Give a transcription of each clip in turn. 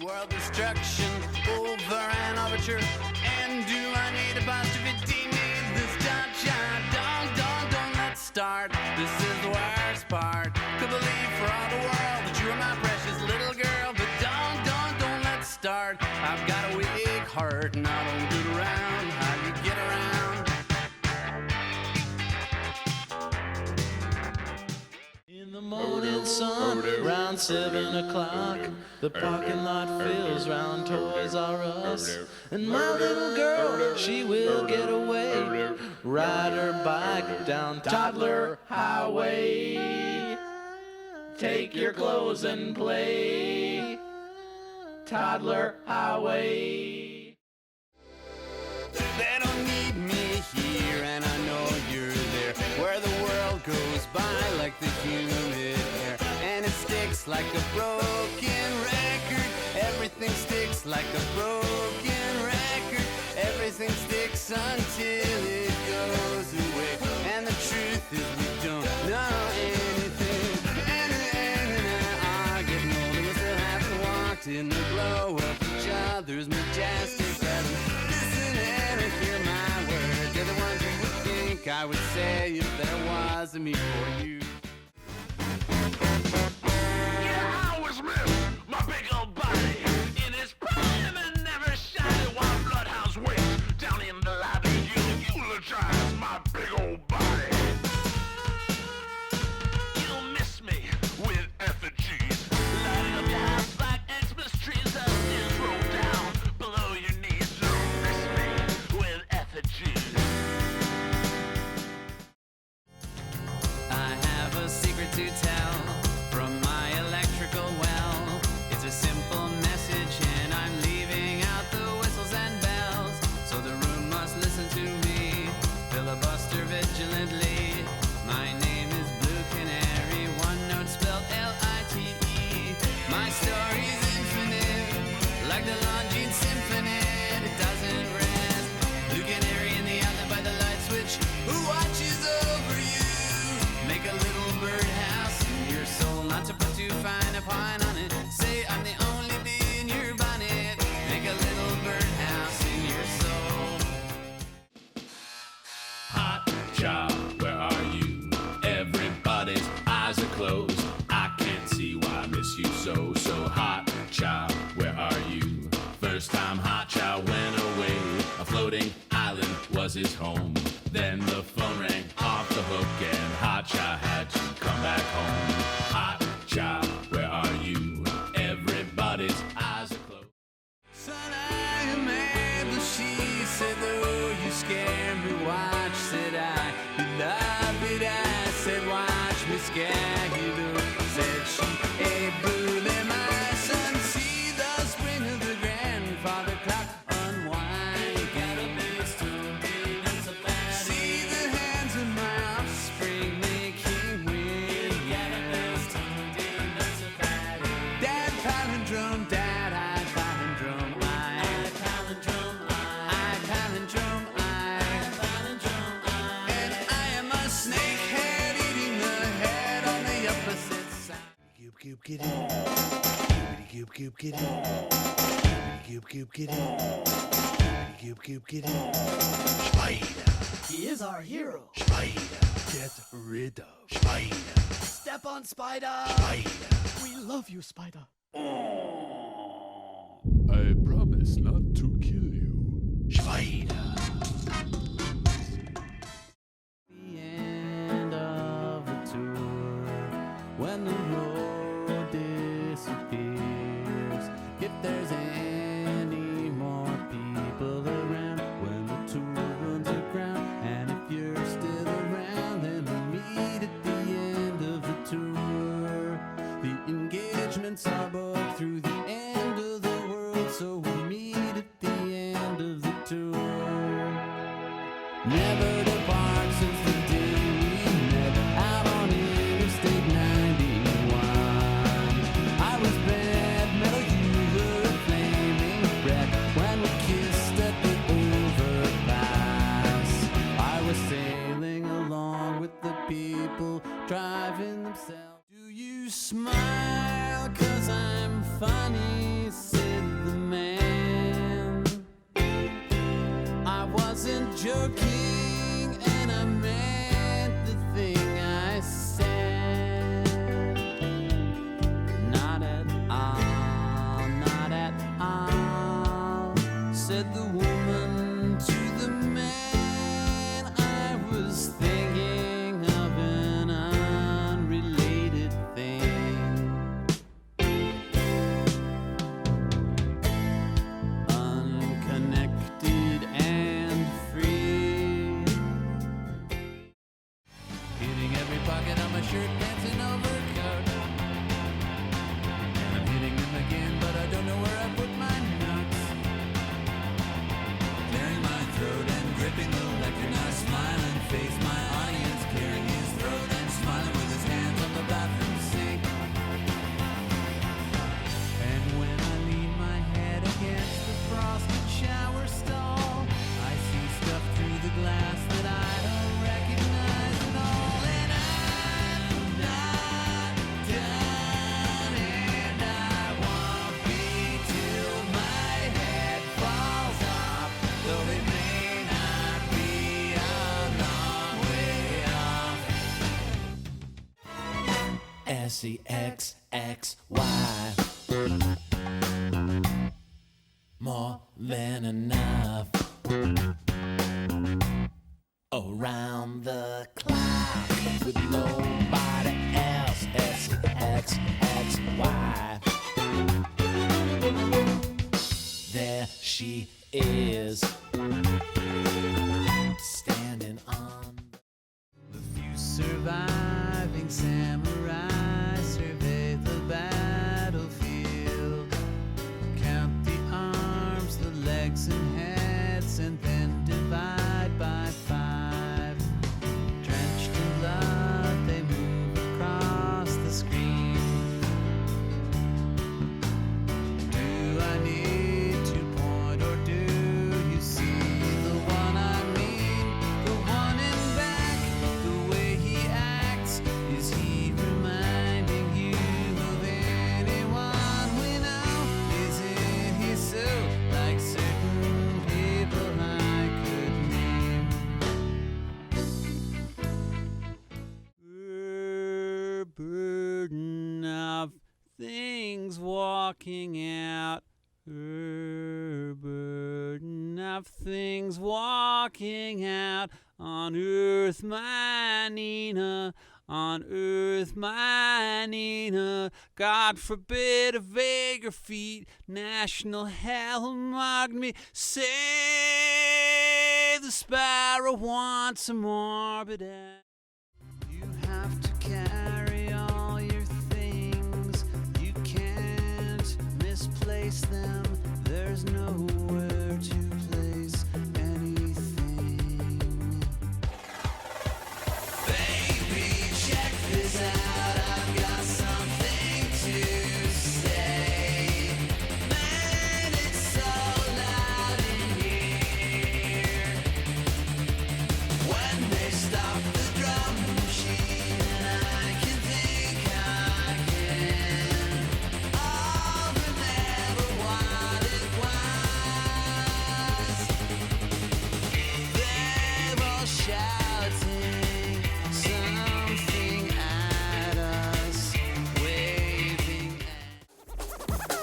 World destruction, over an overture. And do I need a positivity? Need this touch? Don't let's start. This is the worst part. Could believe for all the world that you are my precious little girl. But don't let's start. I've got a weak heart and I don't get around. How you get around? In the morning sun, around 7 o'clock, the parking lot fills round Toys R Us. And my little girl, she will get away, ride her bike down Toddler Highway. Take your clothes and play, Toddler Highway. They don't need me here, and I know you're there, where the world goes by like the humid air, and it sticks like a broken record. Everything sticks like a broken record. Everything sticks until it goes away. And the truth is we don't know anything. And I get older, we still haven't walked in the glow of each other's majestic presence. Listen and hear my words. They're the ones you would think I would say if there was a me for you. Yeah, I was missed. My big old body in its prime and never shined while bloodhounds wait down in the lobby. You eulogize my big old body. You'll miss me with effigies, lighting up your house like Xmas trees. I'll just roll down below your knees. You'll miss me with effigies. I have a secret to tell from my electrical well. It's a simple message and I'm leaving out the whistles and bells. So the room must listen to me, filibuster vigilantly. My name is Blue Canary, one note spelled L-I-T-E. My story's infinite, like the Longines Symphony. It doesn't rest. Blue Canary in the outlet by the light switch, who watches over you. Make a little birdhouse in your soul, not to put too fine a point on it. Say I'm the only bee in your bonnet. Make a little birdhouse in your soul. Hot job, where are you? Everybody's eyes are closed. I can't see why I miss you so. So hot child, where are you? First time hot child went away. A floating island was his home. Then the phone rang off the hook and hot child had to come back home. Hot child, where are you? Everybody's eyes are closed. Son, I am able, she said, though you scare me, watch, said I. You love it, I said, watch me scare you, though, said she. Hey, Bully, my son, see the spring of the grandfather clock unwind. Got a base to be, that's a bad. See the hands of my offspring make him win. Got a base to be, that's a bad. Dad palindrome, Dad, I palindrome, I palindrome, I palindrome, I palindrome, and I am a snakehead eating the head on the opposite side. Goop goop get in. Goop goop get in. Goop goop get in. Goop goop get in. Spider. He is our hero. Spider. Get rid of. Spider. Step on Spider. Spider. We love you, Spider. I promise not to kill you. Spider. The end of the tour, when the road disappears. If there's any more people around, when the tour runs aground, and if you're still around, then we'll meet at the end of the tour. The engagements are booked through the end of the world, so we'll meet at the end of the tour. Never depart since the day we met out on Interstate 91. I was bad metal, you were a flaming wreck. When we kissed at the overpass, I was sailing along with the people driving themselves. Do you smile 'cause I'm funny, said the man. I wasn't joking, and I meant the thing I said. Not at all, not at all, said the woman to the man. I was thinking of an unrelated thing. Unconnected and free. Hitting every pocket on my shirt, pants and overcoat. And I'm hitting them again, but I don't know where I put my notes. Clearing my throat and gripping the lectern, I smiling face my audience, clearing his throat and smiling with his hands on the bathroom sink. And when I lean my head against the frosted shower stall, I see stuff through the glass that I don't recognize at all. And I'm not done, and I won't be till my head falls off, though it may not be a long way off. SEXXY, more than enough. Around the clock with nobody else. SEXXY. There she is, standing on. The few surviving samurai survey the battlefield, count the arms, the legs and heads, and then divide by 5. Drenched in blood, they move across the screen. Do I need to point, or do you see the one I mean? The one in back, the way he acts. Is he reminding you of anyone we know? Isn't he so like certain people I could name? Her burden of things walking out. Her burden of things walking out. On earth, my Nina. On earth, my Nina. God forbid a vaguer feat. National hell marked me. Say the sparrow wants a morbid act. You have to carry all your things. You can't misplace them. There's nowhere to place anything. Baby, check this out. I've got something to say. Man, it's so loud in here. When they stop the drum machine, and I can think I can all remember what it was. They're all shouting something at us, waving at.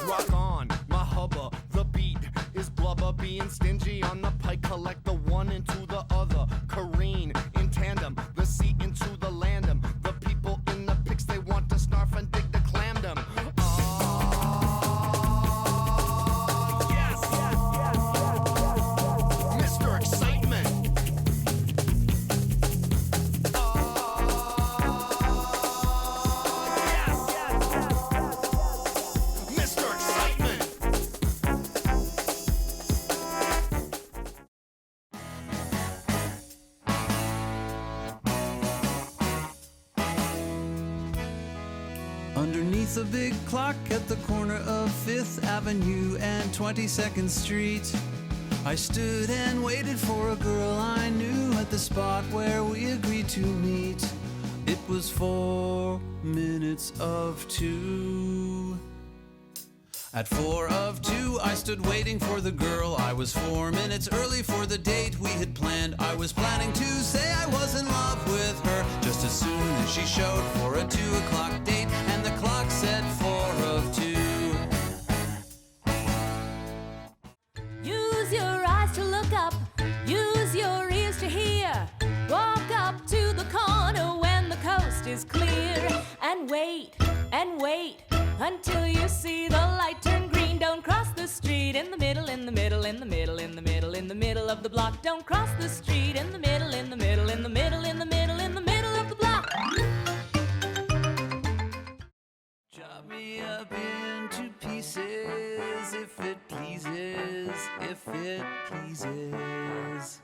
Rock on, my hubba, the beat is blubber. Being stingy on the pike, collect the one into the other. Careen in tandem, the seat into the landem. The people in the pics, they want to snarf and dig the clamdom. Yes, Mr. Excitement. Mr. Excitement. Underneath a big clock at the corner of 5th Avenue and 22nd Street, I stood and waited for a girl I knew at the spot where we agreed to meet. It was 4 minutes of 2. At 4 of 2, I stood waiting for the girl. I was 4 minutes early for the date we had planned. I was planning to say I was in love with her just as soon as she showed for a 2 o'clock date, and the clock said 4 of 2. Use your eyes to look up, use your ears to hear. Walk up to the corner when the coast is clear, and wait until you see the light turn green. Don't cross the street in the middle, in the middle, in the middle, in the middle, in the middle of the block. Don't cross the street in the middle, in the middle, in the middle, in the middle, in the middle of the block. Chop me up into pieces if it pleases, if it pleases.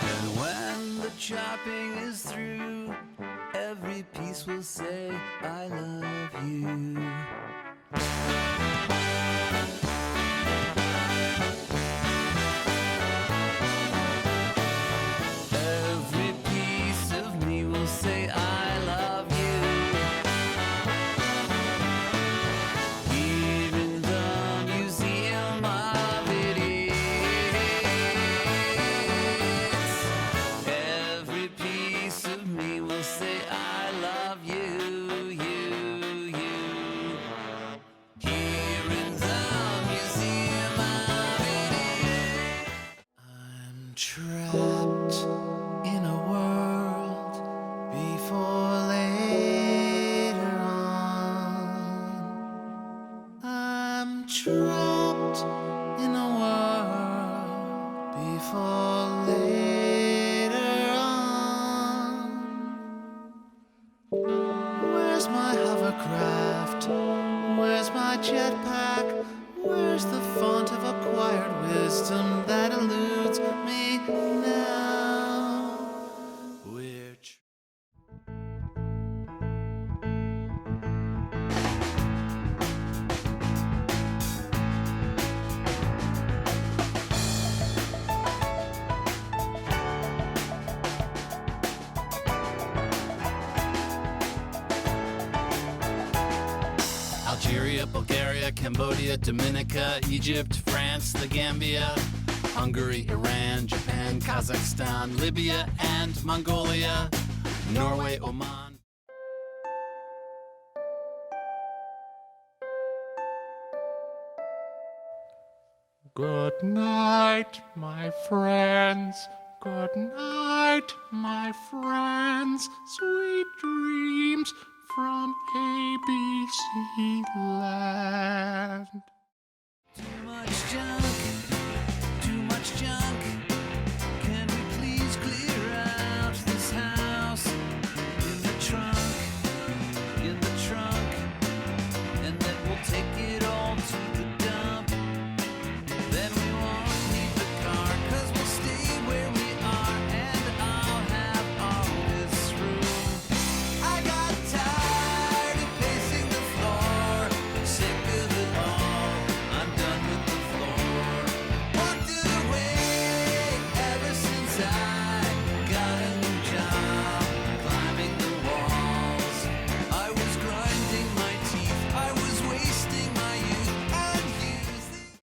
And when the chopping is through, every piece will say, I love you. Every piece of me will say I love you. Here in the Museum of Idiots, every piece of me will say I love you, you. Here in the Museum of Idiots, I'm trapped in a world before later on. I'm trapped in a world before later on. Where's my hovercraft? Where's my jetpack? Where's the font of acquired wisdom that eludes me now? Which Algeria, Bulgaria, Cambodia, Dominica, Egypt, France, the Gambia, Hungary, Iran, Japan, Kazakhstan, Libya, and Mongolia, Norway, Oman. Good night, my friends. Good night, my friends. Sweet dreams from ABC Land. Too much junk, too much junk. Can we please clear out this house? In the trunk, and then we'll take it all to the dump. Then we won't need the car, 'cause we'll stay where we are, and I'll have all this room. I got tired of pacing the floor, sick of it all. I'm done with the floor. Walked away ever since I got a new job, climbing the walls. I was grinding my teeth, I was wasting my youth and using.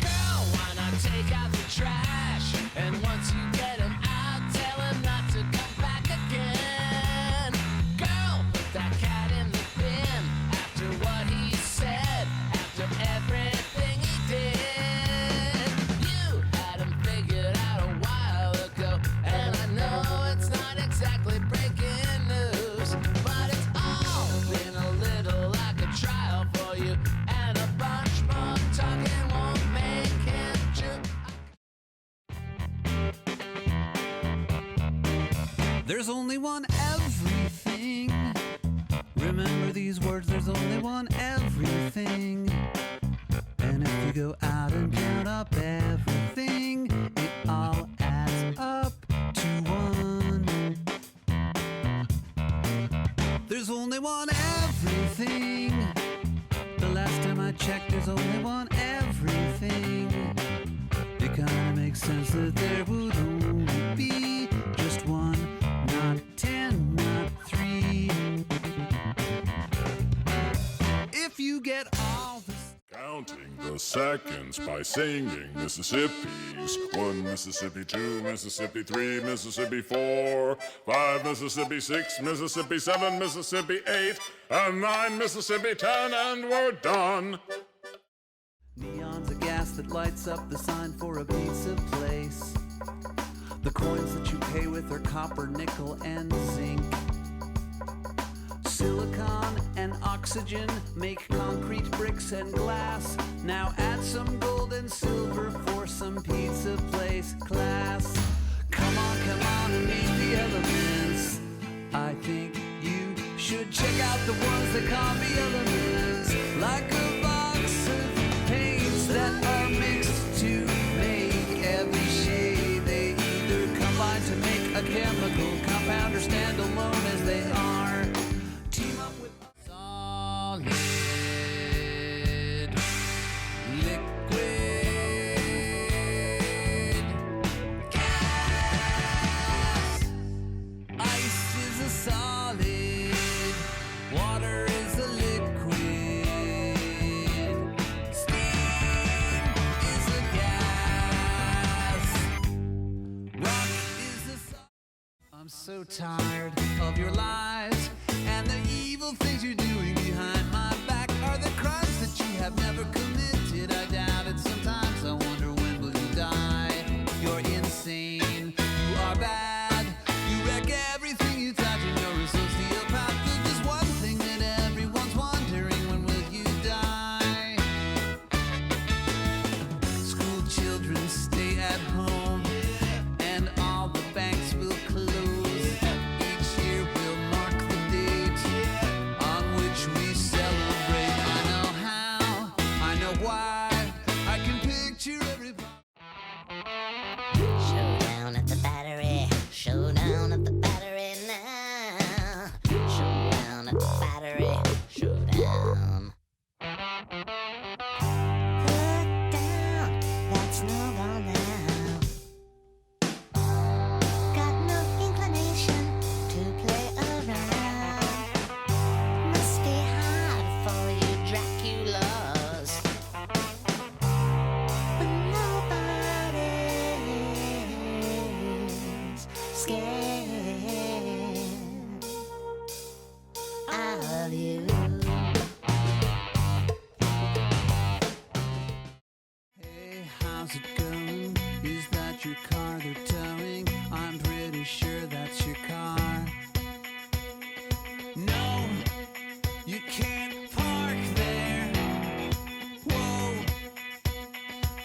Girl, why not take out the trash? And once you get him out, tell him not to come back again. Girl, put that cat in the bin after what he said, after everything he did. You had him figured out a while ago, and I know it's not exactly breaking news, but it's all been a little like a trial for you, and a bunch more talking won't make him true. There's only one everything. Remember these words, there's only one everything. And if you go out and count up everything, it all adds up to one. There's only one everything. The last time I checked, there's only one everything. It kinda makes sense that there would only be just one, not seconds by singing Mississippis. 1 Mississippi, 2 Mississippi, 3 Mississippi, 4, 5 Mississippi, 6 Mississippi, 7 Mississippi, 8, and 9 Mississippi, 10, and we're done. Neon's a gas that lights up the sign for a pizza place. The coins that you pay with are copper, nickel, and zinc. Silicon and oxygen make concrete, bricks, and glass. Now add some gold and silver for some pizza place class. Come on, and meet the elements. I think you should check out the ones that can't be elements. Like a box of paints that are mixed to make every shade. They either combine to make a chemical compound or stand alone as they are. Team up with solid, liquid, gas. Ice is a solid, water is a liquid, steam is a gas, rock is a solid. I'm so tired of your lies, and the evil things you're doing behind my back are the crimes that you have never committed. I doubt it sometimes. I wonder when will you die. You're insane. You are bad. You wreck everything you touch, and you're a sociopath. There's just one thing that everyone's wondering: when will you die? School children stay at home, and all the banks will close. Each year will mark the date on which we celebrate. I know how, I know why, I can picture everybody. Showdown at the battery. Showdown at the battery now. Showdown at the battery. Showdown. Put down, that's no go now. Got no inclination to play around. Must be hard for you Draculas. But nobody's scared of you. Hey, how's it going? Is that your car they're towing? I'm pretty sure that's your car. No, you can't park there. Whoa,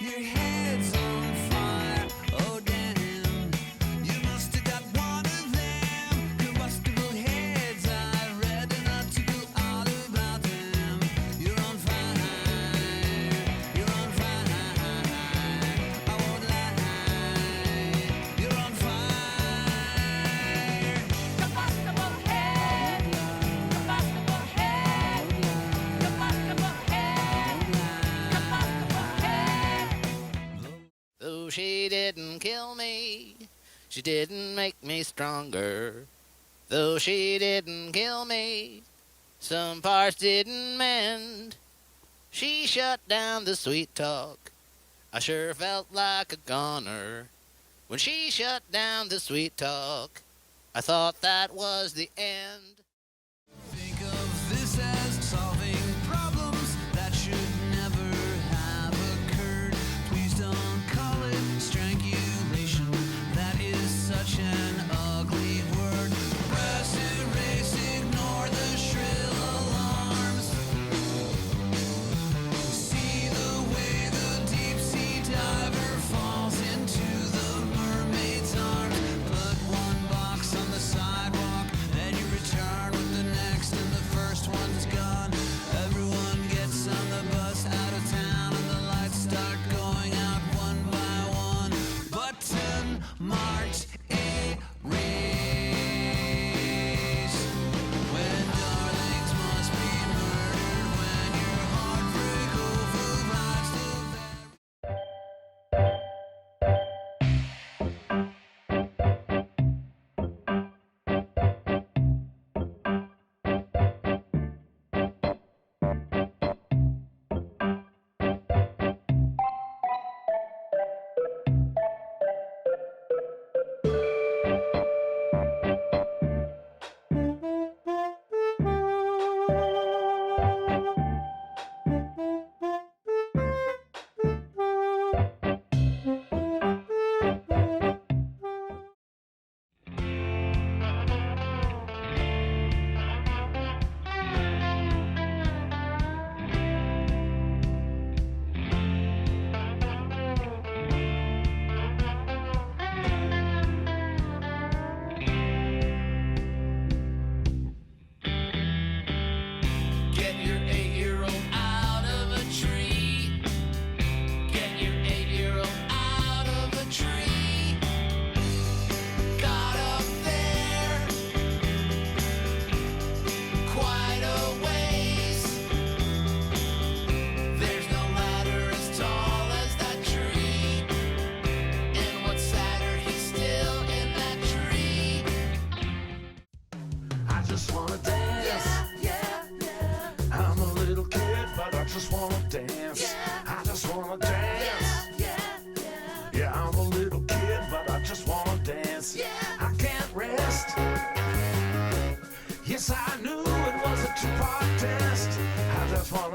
your head's on fire. Oh damn, you must have got one of them combustible heads. I read an article all about them. You're on fire. You're on fire. I won't lie. You're on fire. Combustible head, combustible head, combustible head, combustible head. Though she didn't kill me, she didn't make me stronger. Though she didn't kill me, some parts didn't mend. She shut down the sweet talk. I sure felt like a goner. When she shut down the sweet talk, I thought that was the end. Think of this as solving problems that should never have occurred. Please don't call it strangulation. That is such an ugly word. Press erase, ignore the shrill alarms. See the way the deep sea diver falls into the mermaid's arms. Put one box on the sidewalk, then you return.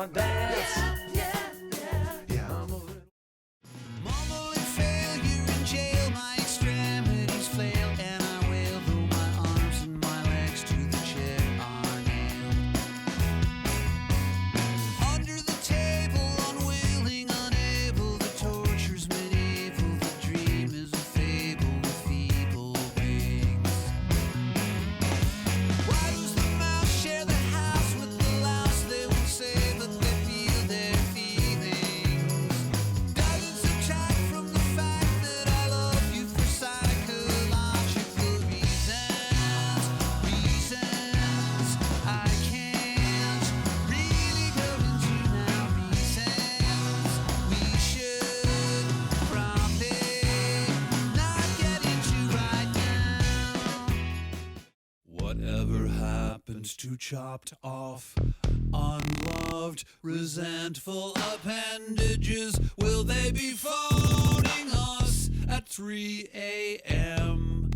wanna dance. Yeah. Mumbling failure in jail, my extremities flail, and I wail though my arms and my legs to the chair are nailed. Under the table, unwilling, unable, the torture's medieval, the dream is a fable with feeble wings. Why does the mouse share the house with the louse? They won't say, but they feel their feelings. Doesn't subtract from the fact that I love you for psychological reasons. I can't really go into now. Reasons we should probably not get into right now. Whatever happens to chopped off, unloved, resentful appendages? Will they be phoning us at 3 a.m.?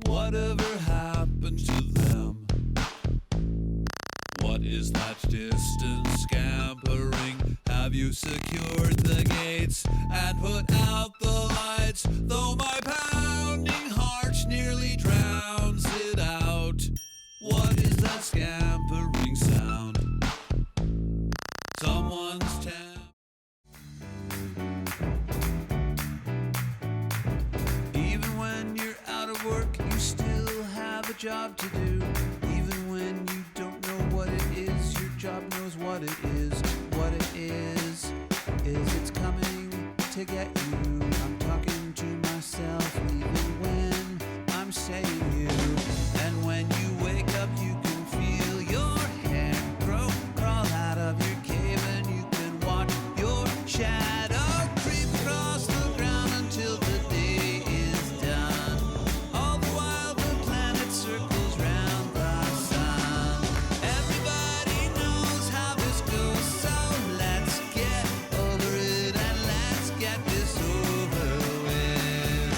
Whatever happens to them? What is that distant scampering? Have you secured the gates and put out the lights? Though my pounding heart nearly drowns it out. What is that scampering sound? Someone's Even when you're out of work, you still have a job to do. Even when you don't know what it is, your job knows what it is. What it is it's coming to get you. I'm talking to myself even when I'm saying you. And when you wake up, you can feel your hair grow, crawl out of your cave, and you can watch your shadow creep across the ground until the day is done. All the while the planet circles round the sun. Everybody knows how this goes, so let's get over it and let's get this over with.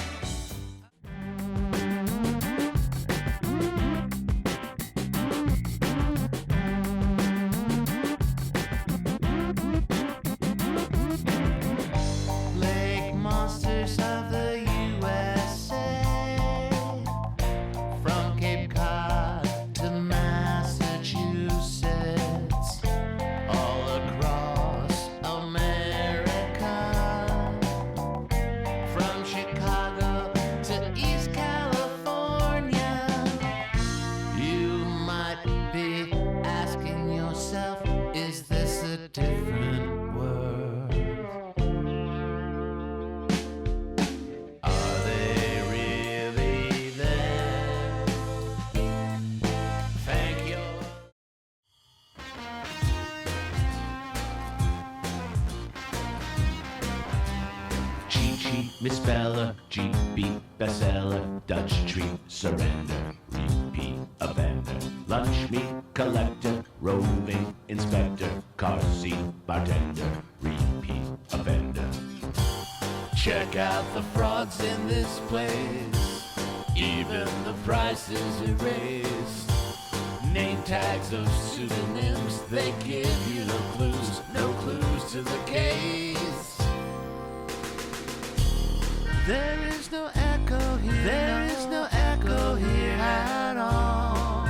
Lake monsters of the USA, from Cape Cod to Massachusetts, all across America, from Chicago to East California. You might be asking yourself, is this a different world? Are they really there? Thank you. Chi-Chi, Miss Bella, GB, bestseller, Dutch treat, surrender, repeat, offender, lunch meat, collector, roving, inspector, car seat, bartender, repeat, offender. Check out the frauds in this place, even the prices erased. Name tags of pseudonyms, they give you no clues to the case. There is no echo here. There is no echo here at all.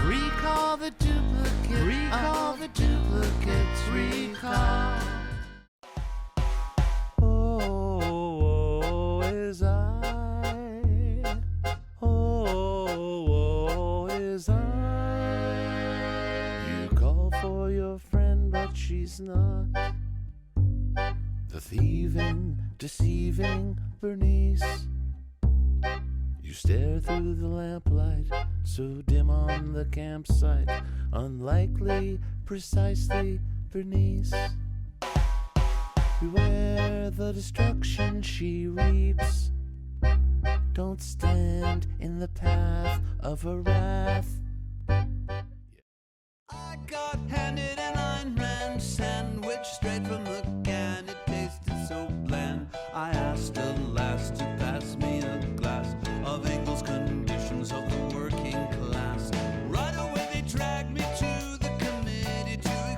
Recall the duplicate. Recall the duplicates. Recall. Oh, is I. Oh, is I. You call for your friend, but she's not. The thieving, deceiving Bernice. You stare through the lamplight, so dim on the campsite. Unlikely, precisely Bernice. Beware the destruction she reaps. Don't stand in the path of her wrath. I got handed an Ayn Rand sandwich straight from the can. It tasted so bland. I asked a lass to pass me a glass of Engels' Conditions of the Working Class. Right away they dragged me to the committee to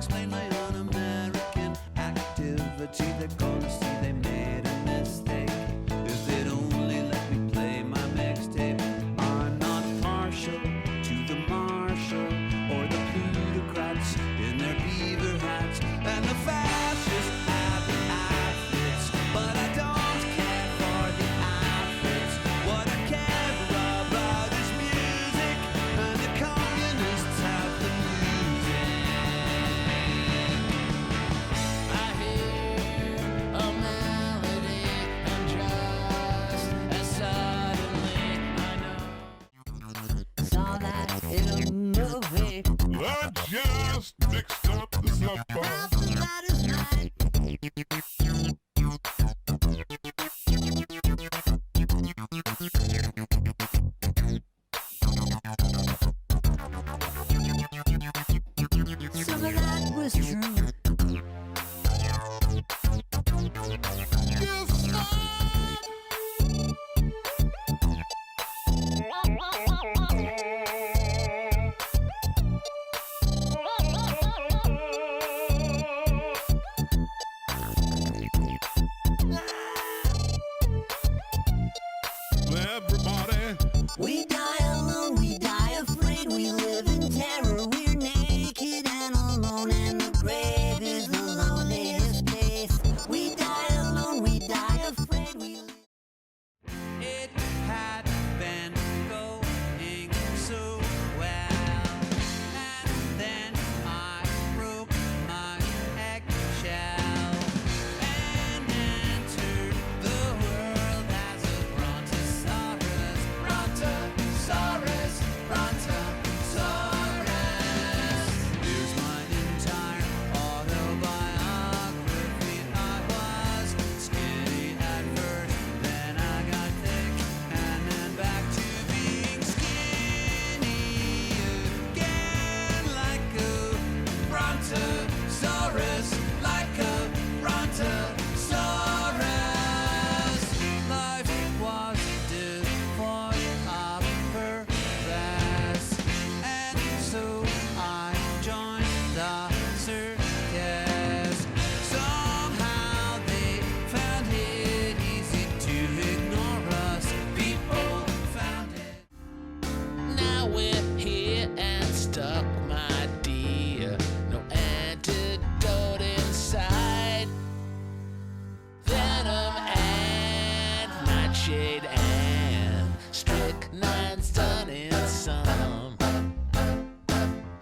shade and strychnine's done in some.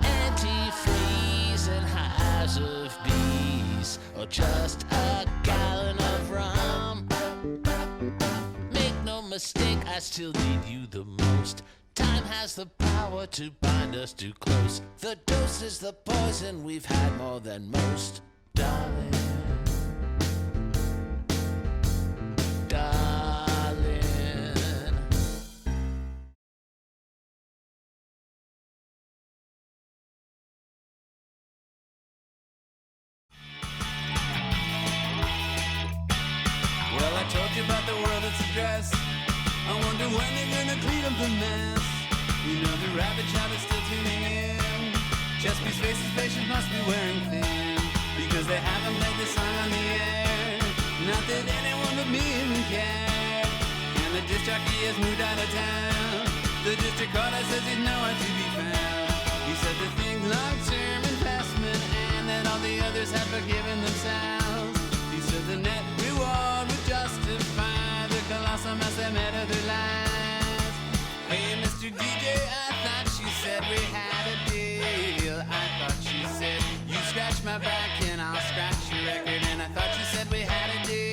Antifreeze and hives of bees, or just a gallon of rum. Make no mistake, I still need you the most. Time has the power to bind us too close. The dose is the poison we've had more than most. Darling, darling. Well, I told you about the world that's a dress. I wonder when they're gonna clean up the mess. You know the rabbit child is still tuning in. Chesapeake's faces patients must be wearing thin, because they haven't played the song on the air. Not that anyone but me even cared. And the disc jockey has moved out of town. The district caller says he's nowhere to be found. He said the things long-term investment, and that all the others have forgiven themselves. He said the net reward would justify the colossal mess they made of their lives. Hey, Mr. DJ, I thought she said we had a deal. I thought she said you scratch my back and I'll scratch your record. And I thought she said we had a deal.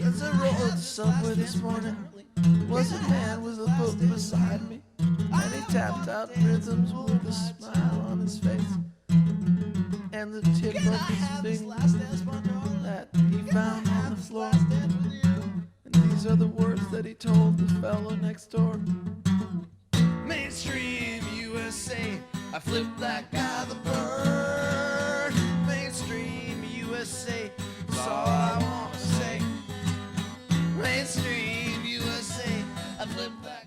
As I rolled the subway this morning, was a man with a book beside me, and he tapped out rhythms with a smile on his face, and the tip of his fingers that he found on the floor. And these are the words that he told the fellow next door. Mainstream USA, I flipped that guy the bird. Mainstream USA, that's all I want to say. Mainstream USA, I flip back.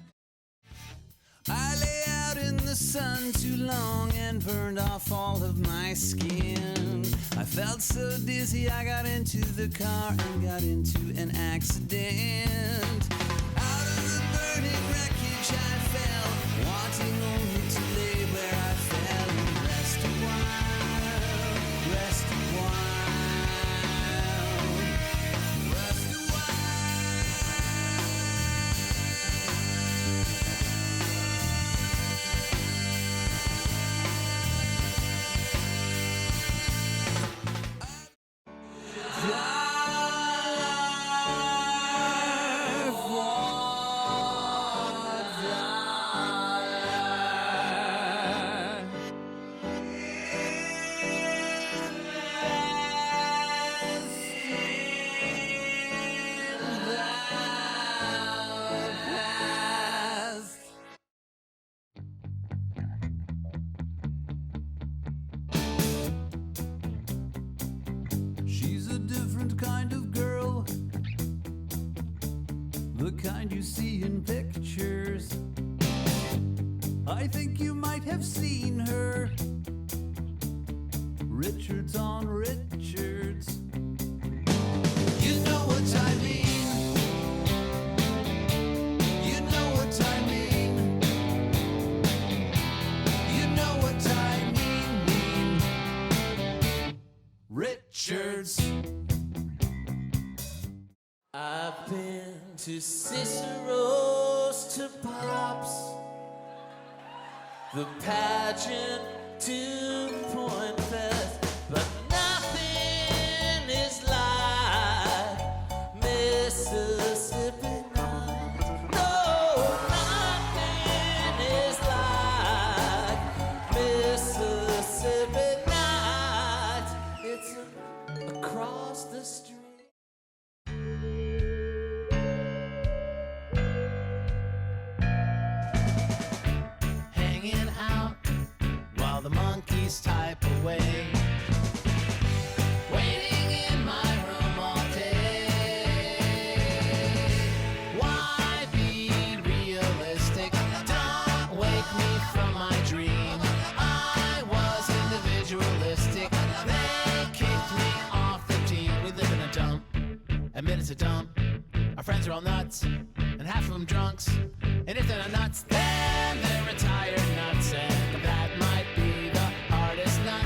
I lay out in the sun too long and burned off all of my skin. I felt so dizzy I got into the car and got into an accident. Out of the burning wreckage I fell, wanting only to lay where I fell and rest a while, rest a while, rest a She's a different kind of girl, the kind you see in pictures. I think you might have seen her, Richards on Richards. You know what I mean. You know what I mean. You know what I mean. Richards. I've been to Cicero's, to Pops, the pageant, to Point Fest, but nothing is like Mississippi night. No, nothing is like Mississippi night. It's across the street. Hanging out while the monkeys type away. Waiting in my room all day. Why be realistic? Don't wake me from my dream. I was individualistic. They kicked me off the team. We live in a dump. Admit it's a dump. Our friends are all nuts, and half of them drunks. And if they're not nuts, then they're retired nuts, and that might be the hardest nut.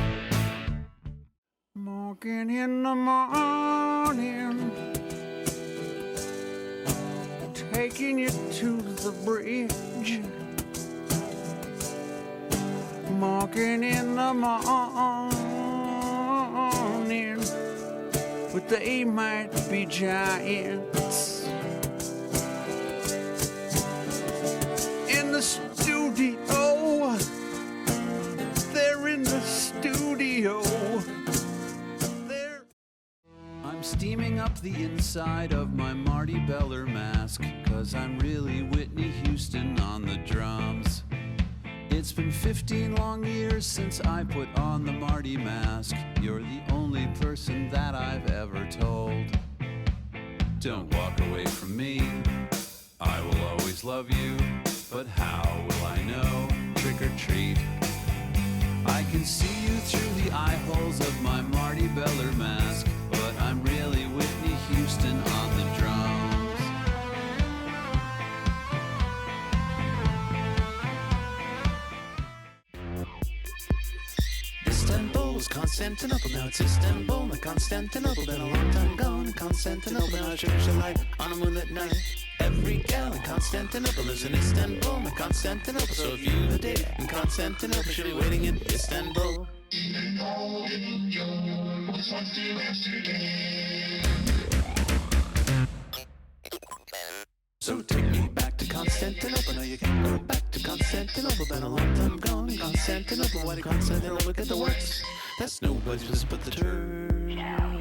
Walking in the morning, taking you to the bridge. Walking in the morning, but they might be giants. In the studio, they're in the studio. I'm steaming up the inside of my Marty Beller mask, 'cause I'm really Whitney Houston on the drums. It's been 15 long years since I put on the Marty mask. You're the only person that I've ever told. Don't walk away from me, I will always love you. But how will I know? Trick or treat. I can see you through the eye holes of my Marty Beller mask, but I'm really Whitney Houston on the drums. Istanbul was Constantinople, now it's Istanbul, not Constantinople. Been a long time gone in Constantinople, now I cherish the light on a moonlit night. Every gal in Constantinople lives in Istanbul, not Constantinople. So if you a date in Constantinople, she'll be waiting in Istanbul. So take me back to Constantinople. No, you can't go back to Constantinople. Been a long time gone in Constantinople. Why did Constantinople get the works? That's nobody's business but the Turks.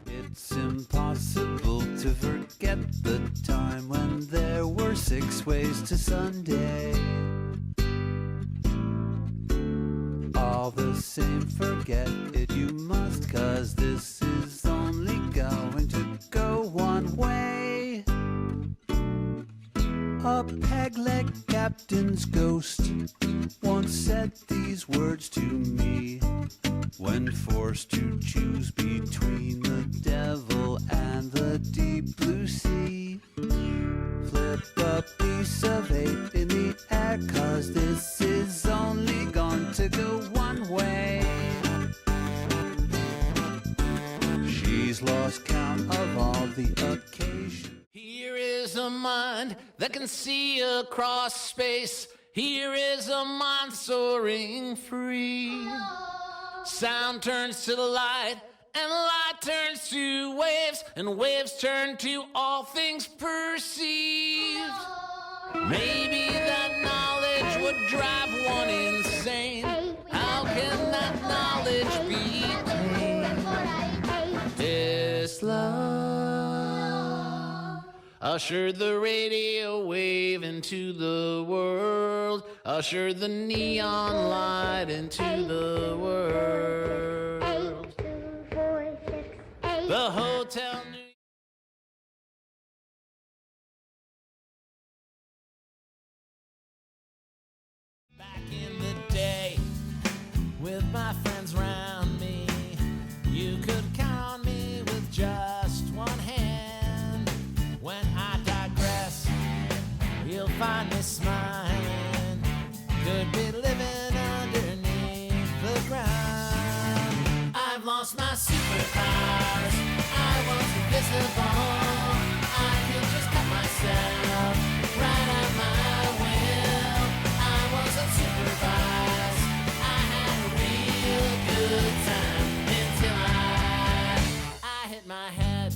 It's impossible to forget the time when there were 6 ways to Sunday. All the same, forget it you must, 'cause this is only going to go one way. A peg-leg captain's ghost once said these words to me when forced to choose between the devil and the deep blue sea. Flip a piece of 8 in the air, 'cause this is only going to go one way. She's lost count of all the occasions. Here is a mind that can see across space. Here is a mind soaring free. Sound turns to light, and light turns to waves, and waves turn to all things perceived. Maybe that knowledge would drive one insane. How can that knowledge be tamed? This love ushered the radio wave into the world, ushered the neon light into the world. 8, 2, 4, 6, 8. The hotel knew. Back in the day, with my friends round me, you could count me with just one hand. When I digress, you'll find me smiling. Could be living underneath the ground. I've lost lost my superpowers. I was invisible. I could just cut myself right out my will. I was unsupervised. I had a real good time until I hit my head.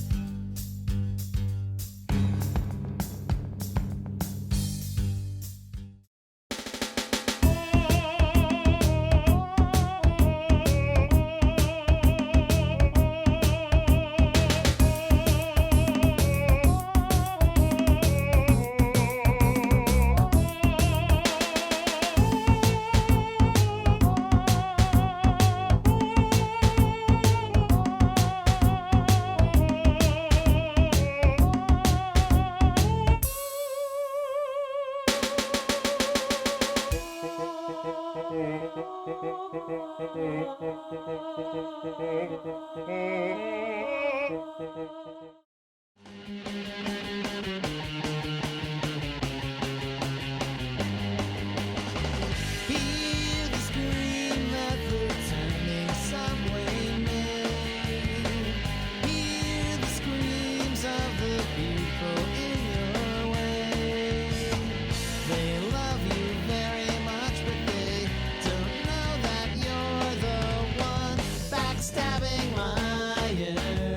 Hear the scream that the turning subway made. Hear the screams of the people in your way. They love you very much, but they don't know that you're the one backstabbing liar.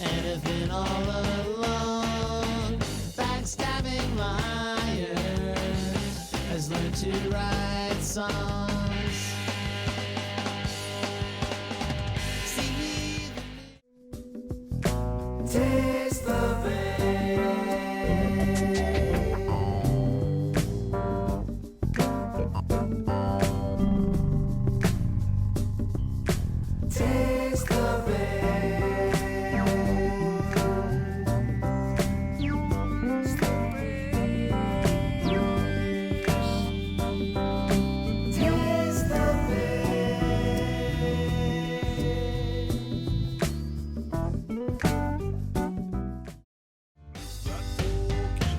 And have been all along. Backstabbing liar has learned to write songs. See taste the pain. Taste the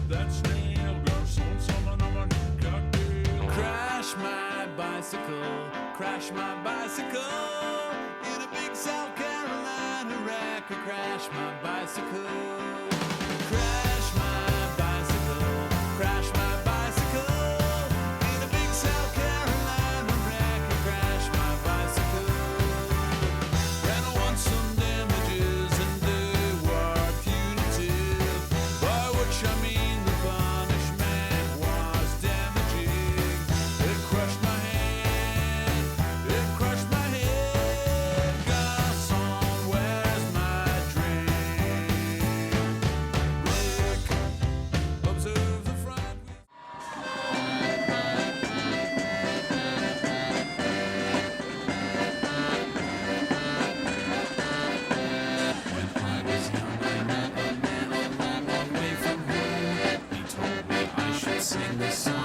That snail girl, something on my cocktail. Crash my bicycle, crash my bicycle. In a big South Carolina wreck, I crash my bicycle. Crash my bicycle, crash my bicycle. In a big South Carolina wreck, I crash my bicycle. And I won some damages and they were punitive. By which I mean the punishment was damaging. It crushed my hand, it crushed my head. Garçon, where's my drink? Rick, observe the front. When I was young, I met a man a long, long way from home. He told me I should sing this song.